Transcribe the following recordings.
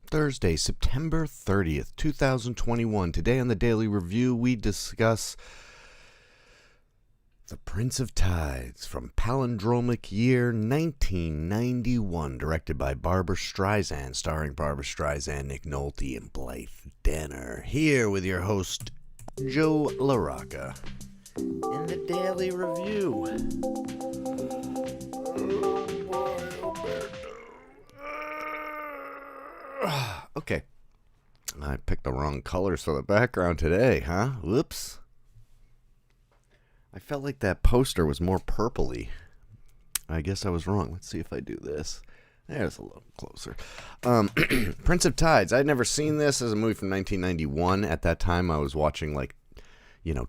Thursday, September 30th, 2021. Today on the Daily Review, we discuss The Prince of Tides from palindromic year 1991, directed by Barbra Streisand, starring Barbra Streisand, Nick Nolte, and Blythe Danner. Here with your host, Joe LaRocca, in the Daily Review. Okay. I picked the wrong colors for the background today, huh? Whoops. I felt like that poster was more purpley. I guess I was wrong. Let's see if I do this. There's a little closer. Prince of Tides. I'd never seen this as a movie from 1991. At that time, I was watching,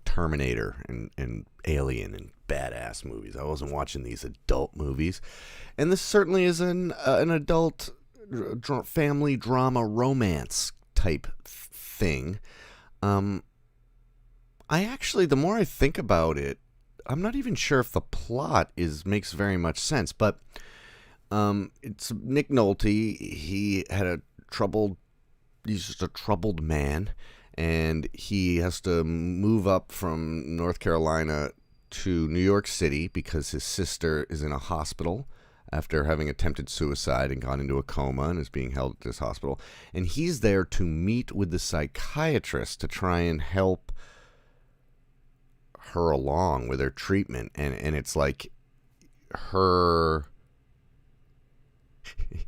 Terminator and Alien and badass movies. I wasn't watching these adult movies. And this certainly is an adult family drama romance type thing. The more I think about it, I'm not even sure if the plot makes very much sense, but it's Nick Nolte. He's just a troubled man, and he has to move up from North Carolina to New York City because his sister is in a hospital after having attempted suicide and gone into a coma and is being held at this hospital. And he's there to meet with the psychiatrist to try and help her along with her treatment. And it's like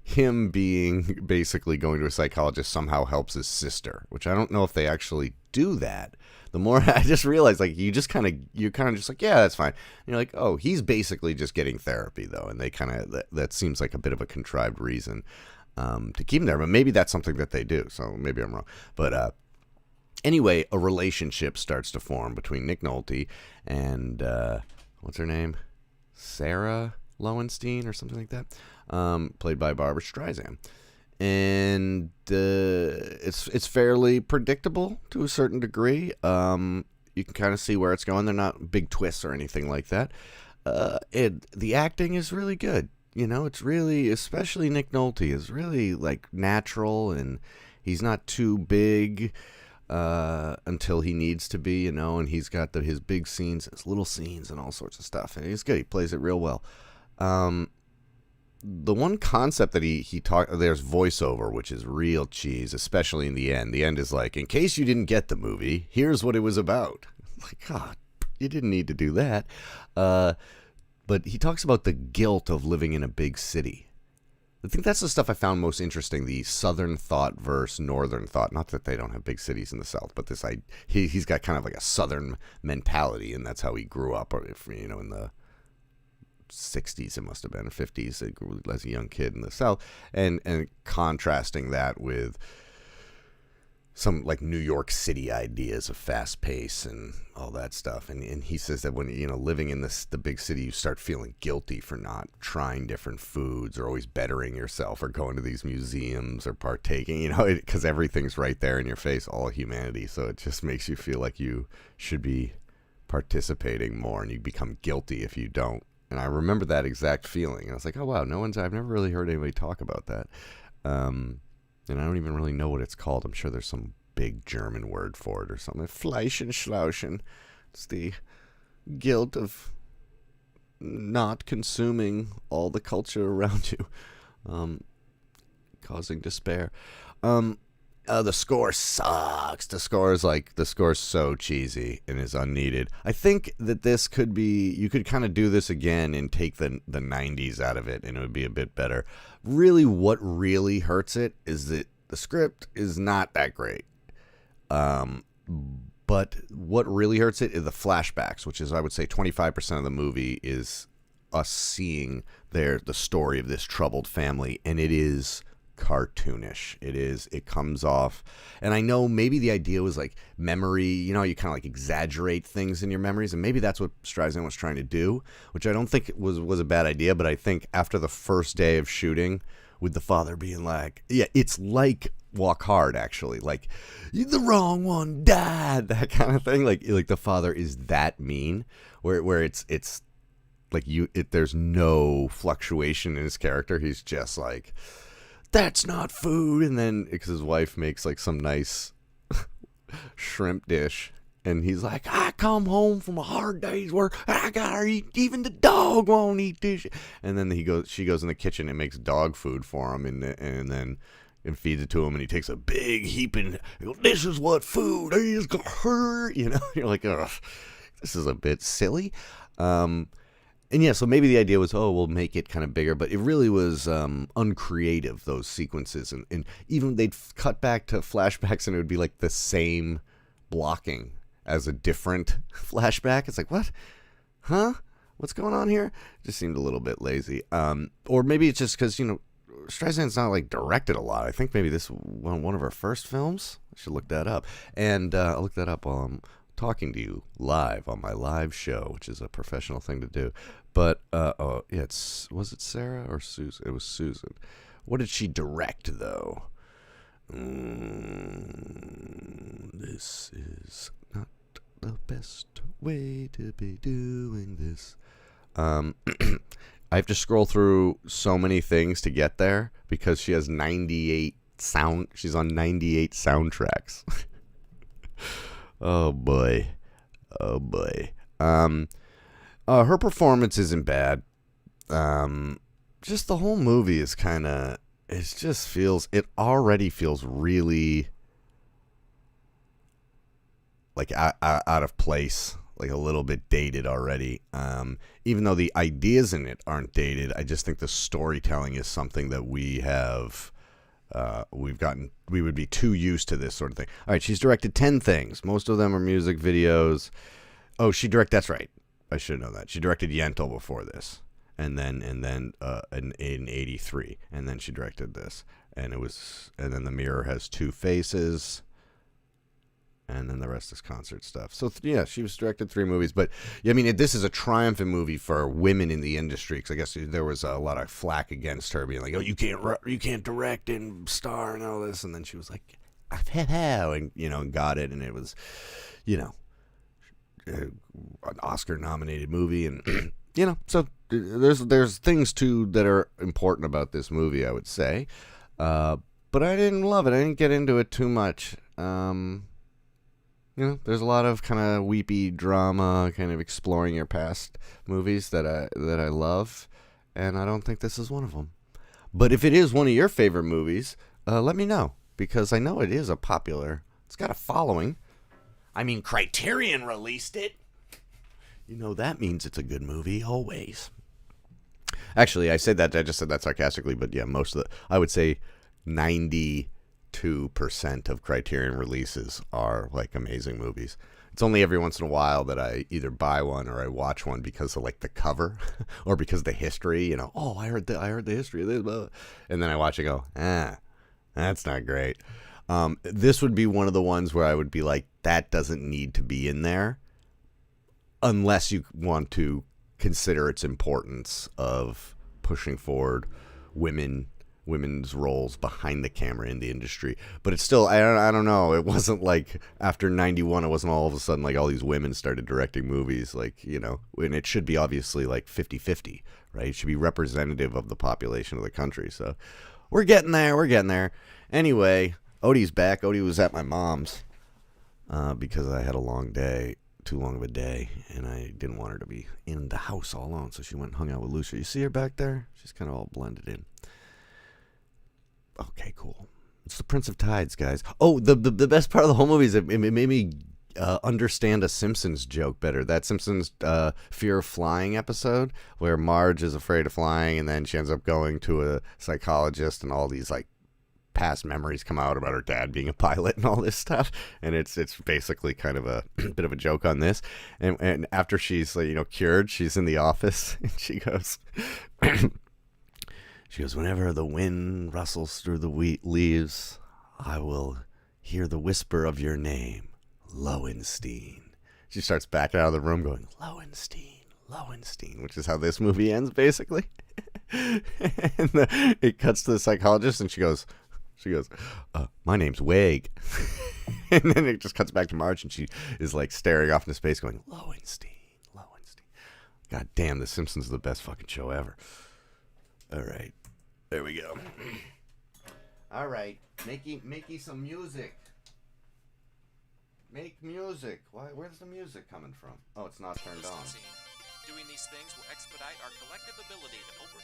him being basically going to a psychologist somehow helps his sister, which I don't know if they actually do that. The more I just realized, you're kind of just like, yeah, that's fine. And you're like, oh, he's basically just getting therapy though. And they that seems like a bit of a contrived reason to keep him there, but maybe that's something that they do. So maybe I'm wrong. But anyway, a relationship starts to form between Nick Nolte and what's her name? Sarah Lowenstein or something like that. Played by Barbra Streisand. And it's fairly predictable to a certain degree. You can kind of see where it's going. They're not big twists or anything like that. The acting is really good. It's really, especially Nick Nolte, is really natural, and he's not too big until he needs to be, and he's got his big scenes, his little scenes, and all sorts of stuff. And he's good. He plays it real well. The one concept that there's voiceover, which is real cheese, especially in the end. The end is in case you didn't get the movie, here's what it was about. God, you didn't need to do that. But he talks about the guilt of living in a big city. I think that's the stuff I found most interesting, the Southern thought versus Northern thought. Not that they don't have big cities in the South, but he's got kind of a Southern mentality, and that's how he grew up, in the 60s, it must have been 50s, as a young kid in the South, and contrasting that with some New York City ideas of fast pace and all that stuff. And he says that when living in the big city, you start feeling guilty for not trying different foods or always bettering yourself or going to these museums or partaking, because everything's right there in your face, all humanity. So it just makes you feel like you should be participating more, and you become guilty if you don't. And I remember that exact feeling. And I was like, oh, wow, I've never really heard anybody talk about that. And I don't even really know what it's called. I'm sure there's some big German word for it or something. Fleischenschlauschen. It's the guilt of not consuming all the culture around you, causing despair. The score sucks. The score is so cheesy and is unneeded. I think that this could be, you could kind of do this again and take the 90s out of it, and it would be a bit better. Really, what really hurts it is that the script is not that great. But what really hurts it is the flashbacks, which is, I would say, 25% of the movie is us seeing the story of this troubled family, and it is cartoonish. It comes off, and I know maybe the idea was memory, you kind of exaggerate things in your memories, and maybe that's what Streisand was trying to do, which I don't think was a bad idea. But I think after the first day of shooting, with the father being yeah, it's Walk Hard, actually, you're the wrong one, Dad, that kind of thing. The father is that mean, where it's there's no fluctuation in his character. He's just that's not food. And then, because his wife makes like some nice shrimp dish, and he's like, I come home from a hard day's work, I gotta eat, even the dog won't eat this. And then she goes in the kitchen and makes dog food for him, and then feeds it to him, and he takes a big heap and goes, this is what food is, you know. You're like, ugh, this is a bit silly. And yeah, so maybe the idea was, oh, we'll make it kind of bigger, but it really was uncreative, those sequences. And even they'd cut back to flashbacks, and it would be like the same blocking as a different flashback. It's like, what? Huh? What's going on here? Just seemed a little bit lazy. Or maybe it's just because, you know, Streisand's not like directed a lot. I think maybe this was one of her first films. I should look that up. And I'll look that up while I'm talking to you live on my live show, which is a professional thing to do. But yeah, was it Sarah or Susan? It was Susan. What did she direct though? This is not the best way to be doing this. I have to scroll through so many things to get there because she has 98 she's on 98 soundtracks. Oh boy. Her performance isn't bad. Just the whole movie is kind of, it already feels really like out of place. Like a little bit dated already. Even though the ideas in it aren't dated, I just think the storytelling is something that we would be too used to this sort of thing. All right, she's directed 10 things. Most of them are music videos. Oh, that's right. I should know that. She directed Yentl before this. And then in 83. And then she directed this. And then The Mirror Has Two Faces. And then the rest is concert stuff. So, yeah, she was directed 3 movies. But, yeah, I mean, this is a triumphant movie for women in the industry. Because I guess there was a lot of flack against her being like, oh, you can't direct and star and all this. And then she was like, and, you know, and got it. And it was, you know, an Oscar-nominated movie. And, you know, so there's things, too, that are important about this movie, I would say. But I didn't love it. I didn't get into it too much. You know, there's a lot of kind of weepy drama, kind of exploring your past movies that I love, and I don't think this is one of them. But if it is one of your favorite movies, let me know, because I know it is it's got a following. I mean, Criterion released it. You know that means it's a good movie, always. Actually, I just said that sarcastically, but yeah, I would say 92% of Criterion releases are like amazing movies. It's only every once in a while that I either buy one or I watch one because of like the cover or because of the history, you know. Oh, I heard the history of this, blah. And then I watch it and go, that's not great. This would be one of the ones where I would be like, that doesn't need to be in there unless you want to consider its importance of pushing forward women's roles behind the camera in the industry. But it's still, I don't know, it wasn't like after 91 it wasn't all of a sudden like all these women started directing movies, like, you know, and it should be obviously like 50-50, right? It should be representative of the population of the country. So we're getting there. Anyway, Odie's back. Odie was at my mom's because I had a long day, too long of a day, and I didn't want her to be in the house all alone, so she went and hung out with Lucia. You see her back there? She's kind of all blended in. Okay, cool. It's the Prince of Tides, guys. Oh, the best part of the whole movie is it made me understand a Simpsons joke better. That Simpsons Fear of Flying episode where Marge is afraid of flying and then she ends up going to a psychologist and all these like past memories come out about her dad being a pilot and all this stuff. And it's basically kind of a bit of a joke on this. And after she's like, you know, cured, she's in the office and she goes... She goes, whenever the wind rustles through the leaves, I will hear the whisper of your name, Lowenstein. She starts backing out of the room going, Lowenstein, which is how this movie ends, basically. And it cuts to the psychologist, and she goes, my name's Wag. And then it just cuts back to Marge, and she is like staring off into space going, Lowenstein. God damn, The Simpsons is the best fucking show ever. All right. There we go. All right. Makey some music. Make music. Why? Where's the music coming from? Oh, it's not turned on. Doing these things will expedite our collective ability to open.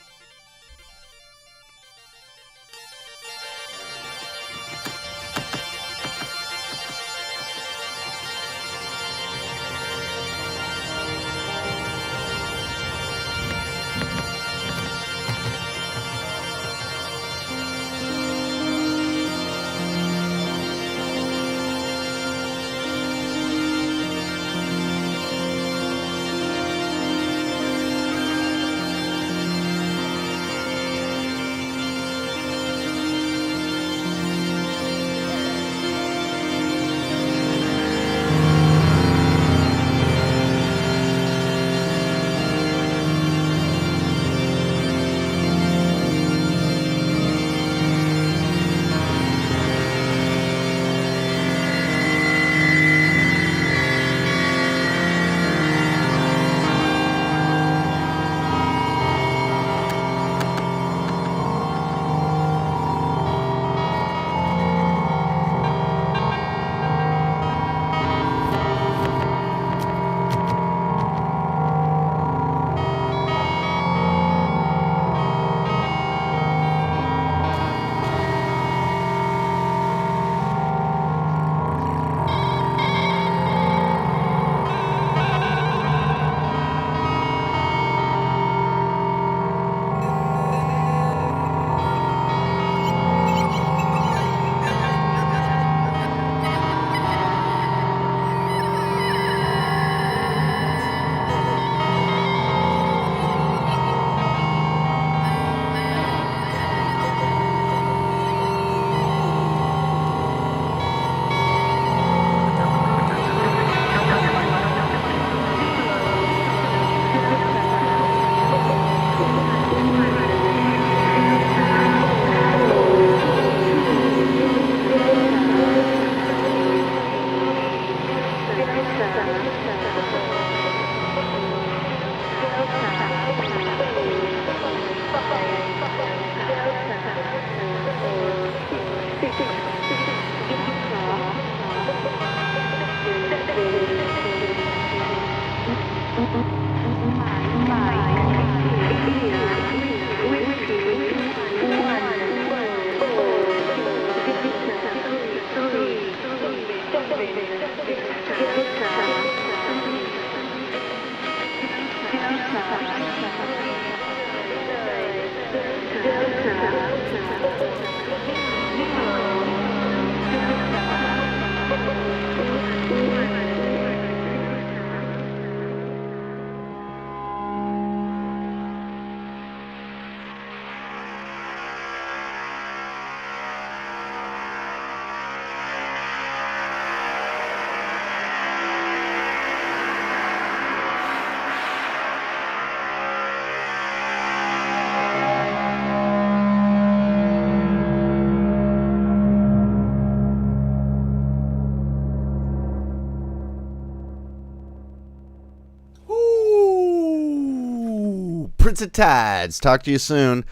Prince of Tides. Talk to you soon.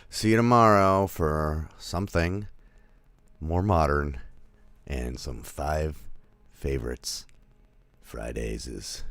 See you tomorrow for something more modern and some 5 favorites. Fridays is